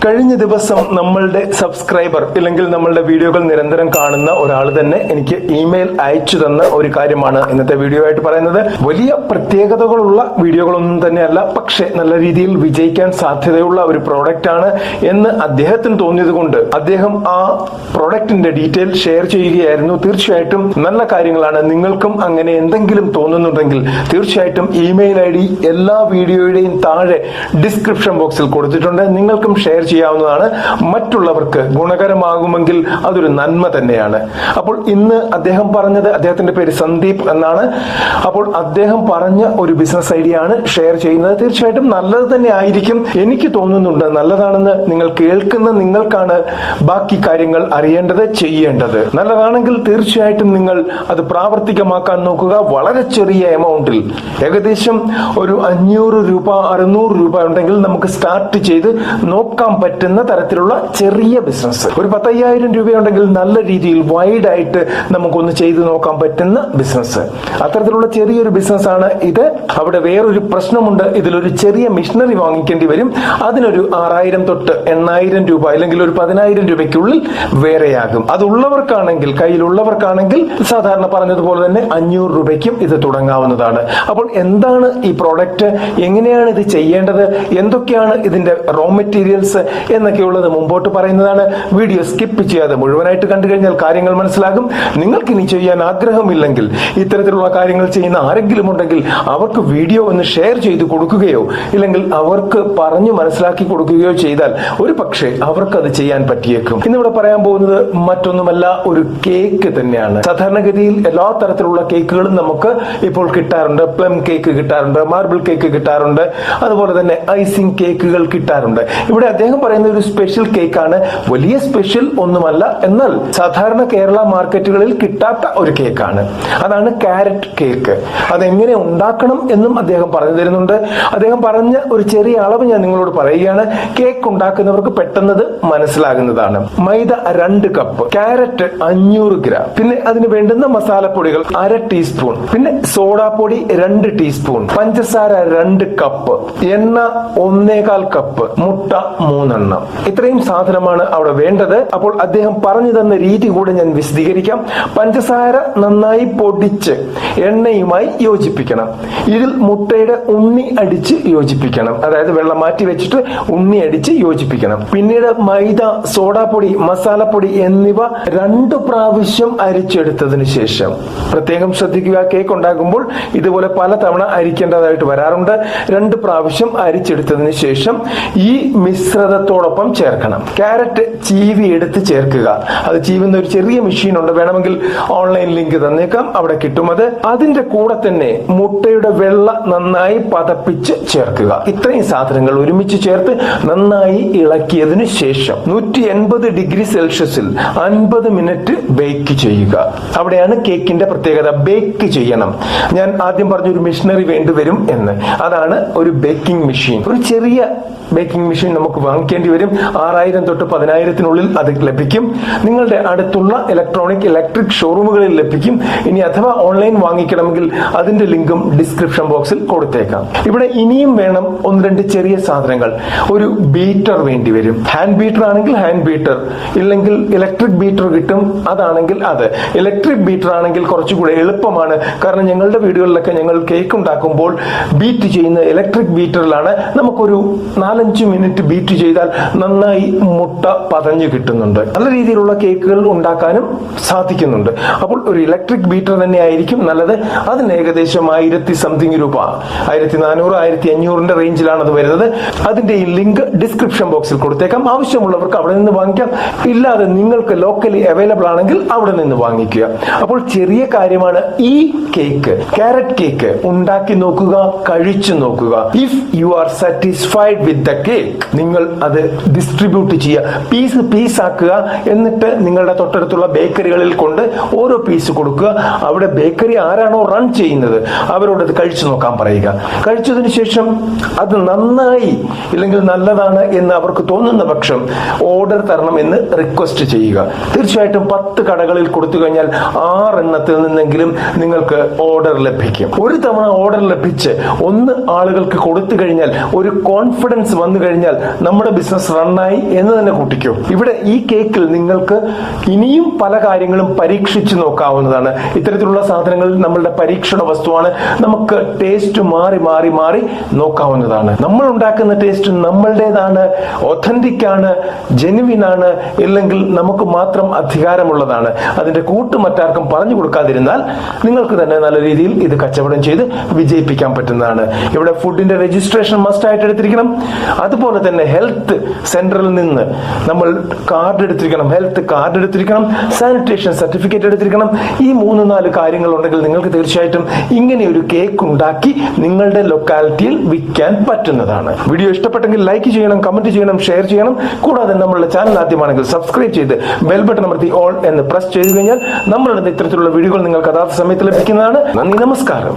കഴിഞ്ഞ ദിവസം നമ്മളുടെ സബ്സ്ക്രൈബർ ഇല്ലെങ്കിൽ നമ്മളുടെ വീഡിയോകൾ നിരന്തരം കാണുന്ന ഒരാൾ തന്നെ എനിക്ക് ഇമെയിൽ അയച്ചു തന്ന ഒരു കാര്യമാണ് ഇന്നത്തെ വീഡിയോ ആയിട്ട് പറയുന്നത്. വലിയ പ്രത്യേകതകളുള്ള വീഡിയോകളൊന്നും തന്നെയല്ല, പക്ഷെ നല്ല രീതിയിൽ വിജയിക്കാൻ സാധ്യതയുള്ള ഒരു പ്രോഡക്റ്റ് ആണ് എന്ന് അദ്ദേഹത്തിന് തോന്നിയത് കൊണ്ട് അദ്ദേഹം ആ പ്രോഡക്റ്റിന്റെ ഡീറ്റെയിൽ ഷെയർ ചെയ്യുകയായിരുന്നു. തീർച്ചയായിട്ടും നല്ല കാര്യങ്ങളാണ്. നിങ്ങൾക്കും അങ്ങനെ എന്തെങ്കിലും തോന്നുന്നുണ്ടെങ്കിൽ തീർച്ചയായിട്ടും ഇമെയിൽ ID എല്ലാ വീഡിയോയുടെയും താഴെ ഡിസ്ക്രിപ്ഷൻ ബോക്സിൽ കൊടുത്തിട്ടുണ്ട്. നിങ്ങൾക്കും ഷെയർ ചെയ്യാവുന്നതാണ്. മറ്റുള്ളവർക്ക് ഗുണകരമാകുമെങ്കിൽ അതൊരു നന്മ തന്നെയാണ്. അപ്പോൾ ഇന്ന് അദ്ദേഹം പറഞ്ഞത്, അദ്ദേഹത്തിന്റെ പേര് സന്ദീപ് എന്നാണ്. അപ്പോൾ അദ്ദേഹം പറഞ്ഞ ഒരു ബിസിനസ് ഐഡിയ ആണ് ഷെയർ ചെയ്യുന്നത്. തീർച്ചയായിട്ടും നല്ലത് തന്നെ ആയിരിക്കും. എനിക്ക് തോന്നുന്നുണ്ട് നല്ലതാണെന്ന്. നിങ്ങൾ കേൾക്കുന്ന നിങ്ങൾക്കാണ് ബാക്കി കാര്യങ്ങൾ അറിയേണ്ടത്, ചെയ്യേണ്ടത്. നല്ലതാണെങ്കിൽ തീർച്ചയായിട്ടും നിങ്ങൾ അത് പ്രാവർത്തികമാക്കാൻ നോക്കുക. വളരെ ചെറിയ എമൗണ്ടിൽ, ഏകദേശം ഒരു 500 രൂപ 600 രൂപ ഉണ്ടെങ്കിൽ നമുക്ക് സ്റ്റാർട്ട് ചെയ്ത് നോക്കാൻ പറ്റുന്ന തരത്തിലുള്ള ചെറിയ ബിസിനസ്. ഒരു 10,000 രൂപയുണ്ടെങ്കിൽ നല്ല രീതിയിൽ വൈഡ് ആയിട്ട് നമുക്കൊന്ന് ചെയ്തു നോക്കാൻ പറ്റുന്ന ബിസിനസ്. അത്തരത്തിലുള്ള ചെറിയൊരു ബിസിനസ് ആണ് ഇത്. അവിടെ വേറൊരു പ്രശ്നമുണ്ട്. ഇതിലൊരു ചെറിയ മിഷനറി വാങ്ങിക്കേണ്ടി വരും. അതിനൊരു 6,000 തൊട്ട് 8,000 രൂപ അല്ലെങ്കിൽ ഒരു 10,000 രൂപയ്ക്കുള്ളിൽ വേറെയാകും. അതുള്ളവർക്കാണെങ്കിൽ, കയ്യിലുള്ളവർക്കാണെങ്കിൽ സാധാരണ പറഞ്ഞതുപോലെ തന്നെ 500 രൂപയ്ക്കും ഇത് തുടങ്ങാവുന്നതാണ്. അപ്പോൾ എന്താണ് ഈ പ്രോഡക്റ്റ്, എങ്ങനെയാണ് ഇത് ചെയ്യേണ്ടത്, എന്തൊക്കെയാണ് ഇതിന്റെ റോ മെറ്റീരിയൽസ് എന്നൊക്കെയുള്ളത് മുമ്പോട്ട് പറയുന്നതാണ്. വീഡിയോ സ്കിപ്പ് ചെയ്യാതെ മുഴുവനായിട്ട് കണ്ടു കഴിഞ്ഞാൽ കാര്യങ്ങൾ മനസ്സിലാകും. നിങ്ങൾക്ക് ഇനി ചെയ്യാൻ ആഗ്രഹമില്ലെങ്കിൽ, ഇത്തരത്തിലുള്ള കാര്യങ്ങൾ ചെയ്യുന്ന ആരെങ്കിലും ഉണ്ടെങ്കിൽ അവർക്ക് വീഡിയോ ഒന്ന് ഷെയർ ചെയ്ത് കൊടുക്കുകയോ ഇല്ലെങ്കിൽ അവർക്ക് പറഞ്ഞു മനസ്സിലാക്കി കൊടുക്കുകയോ ചെയ്താൽ ഒരു പക്ഷേ അവർക്കത് ചെയ്യാൻ പറ്റിയേക്കും. ഇന്നിവിടെ പറയാൻ പോകുന്നത് മറ്റൊന്നുമല്ല, ഒരു കേക്ക് തന്നെയാണ്. സാധാരണഗതിയിൽ എല്ലാ തരത്തിലുള്ള കേക്കുകളും നമുക്ക് ഇപ്പോൾ കിട്ടാറുണ്ട്. പ്ലം കേക്ക് കിട്ടാറുണ്ട്, മാർബിൾ കേക്ക് കിട്ടാറുണ്ട്, അതുപോലെ തന്നെ ഐസിംഗ് കേക്കുകൾ കിട്ടാറുണ്ട്. ഇവിടെ അദ്ദേഹം പറയുന്ന ഒരു സ്പെഷ്യൽ കേക്കാണ്. വലിയ സ്പെഷ്യൽ ഒന്നുമല്ല, എന്നാൽ സാധാരണ കേരള മാർക്കറ്റുകളിൽ കിട്ടാത്ത ഒരു കേക്കാണ്. അതാണ് ക്യാരറ്റ് കേക്ക്. അതെങ്ങനെ ഉണ്ടാക്കണം എന്നും അദ്ദേഹം പറഞ്ഞു തരുന്നുണ്ട്. അദ്ദേഹം പറഞ്ഞ ഒരു ചെറിയ അളവ് ഞാൻ നിങ്ങളോട് പറയുകയാണ്. കേക്ക് ഉണ്ടാക്കുന്നവർക്ക് പെട്ടെന്നത് മനസ്സിലാകുന്നതാണ്. മൈദ 2 കപ്പ്, ക്യാരറ്റ് 500 ഗ്രാം, പിന്നെ അതിന് വേണ്ടുന്ന മസാലപ്പൊടികൾ 1/2 ടീസ്പൂൺ, പിന്നെ സോഡാപ്പൊടി 2 ടീസ്പൂൺ, പഞ്ചസാര 2 കപ്പ്, എണ്ണ 1/4 കപ്പ്, മുട്ട 3 എണ്ണം. ഇത്രയും സാധനമാണ് അവിടെ വേണ്ടത്. അപ്പോൾ അദ്ദേഹം പറഞ്ഞു തന്ന രീതി കൂടെ ഞാൻ വിശദീകരിക്കാം. പഞ്ചസാര നന്നായി പൊടിച്ച് എണ്ണയുമായി യോജിപ്പിക്കണം. ഇതിൽ മുട്ടയുടെ ഉണ്ണി അടിച്ച് യോജിപ്പിക്കണം. അതായത് വെള്ളം മാറ്റി വെച്ചിട്ട് ഉണ്ണി അടിച്ച് യോജിപ്പിക്കണം. പിന്നീട് മൈദ, സോഡാപ്പൊടി, മസാലപ്പൊടി എന്നിവ 2 പ്രാവശ്യം അരിച്ചെടുത്തതിന് ശേഷം, പ്രത്യേകം ശ്രദ്ധിക്കുക, കേക്ക് ഉണ്ടാക്കുമ്പോൾ ഇതുപോലെ പല തവണ അരിക്കേണ്ടതായിട്ട് വരാറുണ്ട്. 2 പ്രാവശ്യം അരിച്ചെടുത്തതിന് ശേഷം ഈ മിശ്രിതത്തോടൊപ്പം ചേർക്കണം. ക്യാരറ്റ് ചീവി എടുത്ത് ചേർക്കുക. അത് ചീവുന്ന ഒരു ചെറിയ മെഷീൻ ഉണ്ട്, വേണമെങ്കിൽ ഓൺലൈൻ ലിങ്ക് തന്നേക്കാം, അവിടെ കിട്ടും അത്. അതിന്റെ കൂടെ തന്നെ മുട്ടയുടെ വെള്ള നന്നായി പതപ്പിച്ച് ചേർക്കുക. ഇത്രയും സാധനങ്ങൾ ഒരുമിച്ച് ചേർത്ത് നന്നായി ഇളക്കിയതിനു ശേഷം 180 ഡിഗ്രി സെൽഷ്യസിൽ 50 മിനിറ്റ് ബേക്ക് ചെയ്യുക. അവിടെയാണ് കേക്കിന്റെ പ്രത്യേകത. ബേക്ക് ചെയ്യണം. ഞാൻ ആദ്യം പറഞ്ഞ ഒരു മെഷീനറി വേണ്ടിവരും എന്ന്. അതാണ് ഒരു ബേക്കിംഗ് മെഷീൻ. ഒരു ചെറിയ ബേക്കിംഗ് മെഷീൻ നമുക്ക് വാങ്ങിക്കേണ്ടി വരും. 6,000 തൊട്ട് 10,000-നുള്ളിൽ അത് ലഭിക്കും. നിങ്ങളുടെ അടുത്തുള്ള ഇലക്ട്രിക് ഷോറൂമുകളിൽ ലഭിക്കും. ഇനി അഥവാ ഓൺലൈൻ വാങ്ങിക്കണമെങ്കിൽ അതിന്റെ ലിങ്കും ഡിസ്ക്രിപ്ഷൻ ബോക്സിൽ കൊടുത്തേക്കാം. ഇവിടെ ഇനിയും വേണം 1-2 ചെറിയ സാധനങ്ങൾ. ഒരു ബീറ്റർ വേണ്ടി വരും. ഹാൻഡ് ബീറ്റർ ആണെങ്കിൽ ഹാൻഡ് ബീറ്റർ, ഇല്ലെങ്കിൽ ഇലക്ട്രിക് ബീറ്റർ കിട്ടും, അതാണെങ്കിൽ അത്. ഇലക്ട്രിക് ബീറ്റർ ആണെങ്കിൽ കുറച്ചുകൂടെ എളുപ്പമാണ്. കാരണം ഞങ്ങളുടെ വീടുകളിലൊക്കെ ഞങ്ങൾ കേക്ക് ഉണ്ടാക്കുമ്പോൾ ബീറ്റ് ചെയ്യുന്ന ഇലക്ട്രിക് ബീറ്ററിലാണ്. നമുക്കൊരു 4-5 മിനിറ്റ് ബീറ്റ് ചെയ്താൽ നന്നായി മുട്ട പതഞ്ഞു കിട്ടുന്നുണ്ട്. നല്ല രീതിയിലുള്ള കേക്കുകൾ ഉണ്ടാക്കാനും സാധിക്കുന്നുണ്ട്. അപ്പോൾ ഒരു ഇലക്ട്രിക് ബീറ്റർ തന്നെ ആയിരിക്കും നല്ലത്. അതിന് ഏകദേശം 1,000 സംതിങ് രൂപ, 1,400 1,500 റേഞ്ചിലാണ് അത് വരുന്നത്. അതിന്റെ ഈ ലിങ്ക് ഡിസ്ക്രിപ്ഷൻ ബോക്സിൽ കൊടുത്തേക്കാം. ആവശ്യമുള്ളവർക്ക് അവിടെ നിന്ന് വാങ്ങിക്കാം. ഇല്ലാതെ നിങ്ങൾക്ക് ലോക്കലി അവൈലബിൾ ആണെങ്കിൽ അവിടെ നിന്ന് വാങ്ങിക്കുക. അപ്പോൾ ചെറിയ കാര്യമാണ് ഈ കേക്ക്, ക്യാരറ്റ് കേക്ക് ഉണ്ടാക്കി നോക്കുക, കഴിച്ചു നോക്കുക. If you are satisfied with the cake, നിങ്ങൾ അത് ഡിസ്ട്രിബ്യൂട്ട് ചെയ്യുക, പീസ് ആക്കുക. എന്നിട്ട് നിങ്ങളുടെ തൊട്ടടുത്തുള്ള ബേക്കറികളിൽ കൊണ്ട് ഓരോ പീസ് കൊടുക്കുക. അവിടെ ബേക്കറി ആരാണോ റൺ ചെയ്യുന്നത് അവരോട് അത് കഴിച്ചു നോക്കാൻ പറയുക. കഴിച്ചതിന് ശേഷം അത് നന്നായി ഇല്ലെങ്കിൽ നല്ലതാണ് എന്ന് അവർക്ക് തോന്നുന്ന പക്ഷം ഓർഡർ തരണം എന്ന് റിക്വസ്റ്റ് ചെയ്യുക. തീർച്ചയായിട്ടും 10 കടകളിൽ കൊടുത്തു കഴിഞ്ഞാൽ 6 എണ്ണത്തിൽ നിന്നെങ്കിലും നിങ്ങൾക്ക് ഓർഡർ ലഭിക്കും. ഒരു തവണ ഓർഡർ ലഭിച്ച് 1 ആളുകൾക്ക് കൊടുത്തു കഴിഞ്ഞാൽ, ഒരു കോൺഫിഡൻസ് വന്നു കഴിഞ്ഞാൽ, നമ്മുടെ നമ്മുടെ ബിസിനസ് റണ്ണായി എന്ന് തന്നെ കൂട്ടിക്കോ. ഇവിടെ ഈ കേക്കിൽ നിങ്ങൾക്ക് ഇനിയും പല കാര്യങ്ങളും പരീക്ഷിച്ച് നോക്കാവുന്നതാണ്. ഇത്തരത്തിലുള്ള സാധനങ്ങൾ നമ്മളുടെ പരീക്ഷണ വസ്തുവാണ്. നമുക്ക് ടേസ്റ്റ് മാറി മാറി മാറി നോക്കാവുന്നതാണ്. നമ്മൾ ഉണ്ടാക്കുന്ന ടേസ്റ്റ് നമ്മളുടേതാണ്, ഒതന്റിക് ആണ്, ജെനുവിൻ ആണ്, ഇല്ലെങ്കിൽ നമുക്ക് മാത്രം അധികാരമുള്ളതാണ്. അതിന്റെ കൂട്ട് മറ്റാർക്കും പറഞ്ഞു കൊടുക്കാതിരുന്നാൽ നിങ്ങൾക്ക് തന്നെ നല്ല രീതിയിൽ ഇത് കച്ചവടം ചെയ്ത് വിജയിപ്പിക്കാൻ പറ്റുന്നതാണ്. ഇവിടെ ഫുഡിന്റെ രജിസ്ട്രേഷൻ മസ്റ്റ് ആയിട്ട് എടുത്തിരിക്കണം. അതുപോലെ തന്നെ ഹെൽത്ത് സെന്ററിൽ നിന്ന് നമ്മൾ കാർഡ് എടുത്തിരിക്കണം, ഹെൽത്ത് കാർഡ് എടുത്തിരിക്കണം, സാനിറ്റേഷൻ സർട്ടിഫിക്കറ്റ് എടുത്തിരിക്കണം. ഈ 3-4 കാര്യങ്ങൾ ഉണ്ടെങ്കിൽ നിങ്ങൾക്ക് തീർച്ചയായിട്ടും ഇങ്ങനെ ഒരു കേക്ക് ഉണ്ടാക്കി നിങ്ങളുടെ ലൊക്കാലിറ്റിയിൽ വിൽക്കാൻ പറ്റുന്നതാണ്. വീഡിയോ ഇഷ്ടപ്പെട്ടെങ്കിൽ ലൈക്ക് ചെയ്യണം, കമന്റ് ചെയ്യണം, ഷെയർ ചെയ്യണം. കൂടാതെ നമ്മളുടെ ചാനൽ ആദ്യമാണെങ്കിൽ സബ്സ്ക്രൈബ് ചെയ്ത് ബെൽ ബട്ടൺ അമർത്തി ഓൾ എന്ന് പ്രസ് ചെയ്തു കഴിഞ്ഞാൽ നമ്മളുടെ ഇത്തരത്തിലുള്ള വീഡിയോകൾ നിങ്ങൾക്ക് യഥാർത്ഥ സമയത്ത് ലഭിക്കുന്നതാണ്. നന്ദി, നമസ്കാരം.